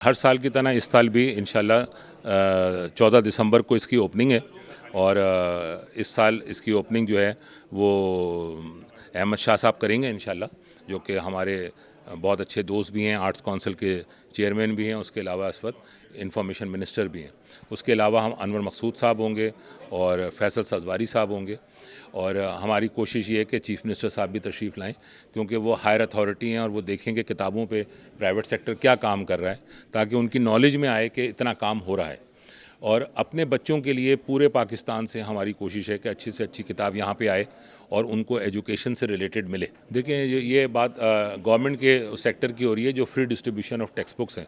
ہر سال کی طرح اس سال بھی انشاءاللہ 14 دسمبر کو اس کی اوپننگ ہے، اور اس سال اس کی اوپننگ جو ہے وہ احمد شاہ صاحب کریں گے انشاءاللہ، جو کہ ہمارے بہت اچھے دوست بھی ہیں، آرٹس کونسل کے چیئرمین بھی ہیں، اس کے علاوہ اس وقت انفارمیشن منسٹر بھی ہیں۔ اس کے علاوہ ہم انور مقصود صاحب ہوں گے اور فیصل سزواری صاحب ہوں گے، اور ہماری کوشش یہ ہے کہ چیف منسٹر صاحب بھی تشریف لائیں، کیونکہ وہ ہائر اتھارٹی ہیں اور وہ دیکھیں کہ کتابوں پہ پرائیویٹ سیکٹر کیا کام کر رہا ہے، تاکہ ان کی نالج میں آئے کہ اتنا کام ہو رہا ہے۔ اور اپنے بچوں کے لیے پورے پاکستان سے ہماری کوشش ہے کہ اچھی سے اچھی کتاب یہاں پہ آئے اور ان کو ایجوکیشن سے ریلیٹڈ ملے۔ دیکھیں یہ بات گورنمنٹ کے سیکٹر کی ہو رہی ہے، جو free distribution of text books ہیں۔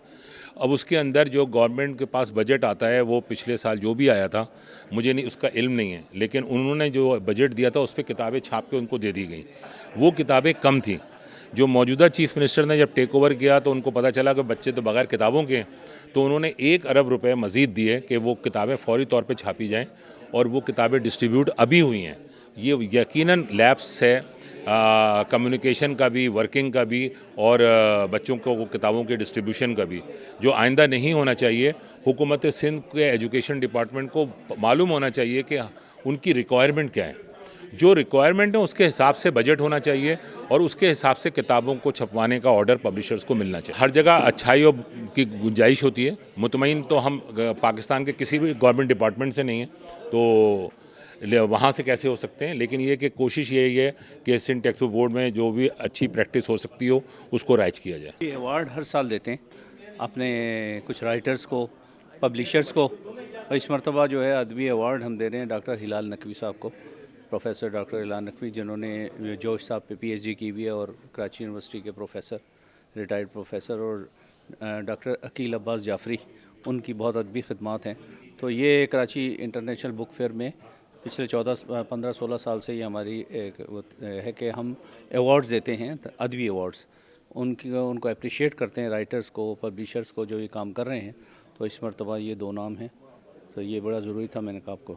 اب اس کے اندر جو گورنمنٹ کے پاس بجٹ آتا ہے، وہ پچھلے سال جو بھی آیا تھا، مجھے نہیں اس کا علم نہیں ہے، لیکن انہوں نے جو بجٹ دیا تھا اس پہ کتابیں چھاپ کے ان کو دے دی گئیں۔ وہ کتابیں کم تھیں۔ جو موجودہ چیف منسٹر نے جب ٹیک اوور کیا تو ان کو پتہ چلا کہ بچے تو بغیر کتابوں کے ہیں، تو انہوں نے 1 ارب روپے مزید دیے کہ وہ کتابیں فوری طور پہ چھاپی جائیں، اور وہ کتابیں ڈسٹریبیوٹ ابھی ہوئی ہیں۔ یہ یقیناً لیپس ہے کمیونیکیشن کا بھی، ورکنگ کا بھی، اور بچوں کو کتابوں کے ڈسٹریبیوشن کا بھی، جو آئندہ نہیں ہونا چاہیے۔ حکومت سندھ کے ایجوکیشن ڈپارٹمنٹ کو معلوم ہونا چاہیے کہ ان کی ریکوائرمنٹ کیا ہے۔ جو ریکوائرمنٹ ہے اس کے حساب سے بجٹ ہونا چاہیے، اور اس کے حساب سے کتابوں کو چھپوانے کا آرڈر پبلشرز کو ملنا چاہیے۔ ہر جگہ اچھائیوں کی گنجائش ہوتی ہے، مطمئن تو ہم پاکستان کے کسی بھی گورنمنٹ ڈپارٹمنٹ سے نہیں ہیں، تو وہاں سے کیسے ہو سکتے ہیں، لیکن یہ کہ کوشش یہی ہے کہ سندھ ٹیکسٹ بک بورڈ میں جو بھی اچھی پریکٹس ہو سکتی ہو اس کو رائج کیا جائے۔ یہ ایوارڈ ہر سال دیتے ہیں اپنے کچھ رائٹرز کو، پبلشرز کو، اور اس مرتبہ جو ہے ادبی ایوارڈ ہم دے رہے ہیں ڈاکٹر ہلال نقوی صاحب کو، پروفیسر ڈاکٹر ہلال نقوی، جنہوں نے جوش صاحب پہ PhD کی ہوئی ہے، اور کراچی یونیورسٹی کے پروفیسر، ریٹائرڈ پروفیسر، اور ڈاکٹر عقیل عباس جعفری، ان کی بہت ادبی خدمات ہیں۔ تو یہ کراچی انٹرنیشنل بک فیئر میں پچھلے 15-16 سال سے یہ ہماری ایک ہے کہ ہم ایوارڈز دیتے ہیں، ادبی ایوارڈز، ان کو اپریشیٹ کرتے ہیں، رائٹرز کو، پبلشرز کو جو یہ کام کر رہے ہیں۔ تو اس مرتبہ یہ 2 نام ہیں، تو یہ بڑا ضروری تھا، میں نے کہا آپ کو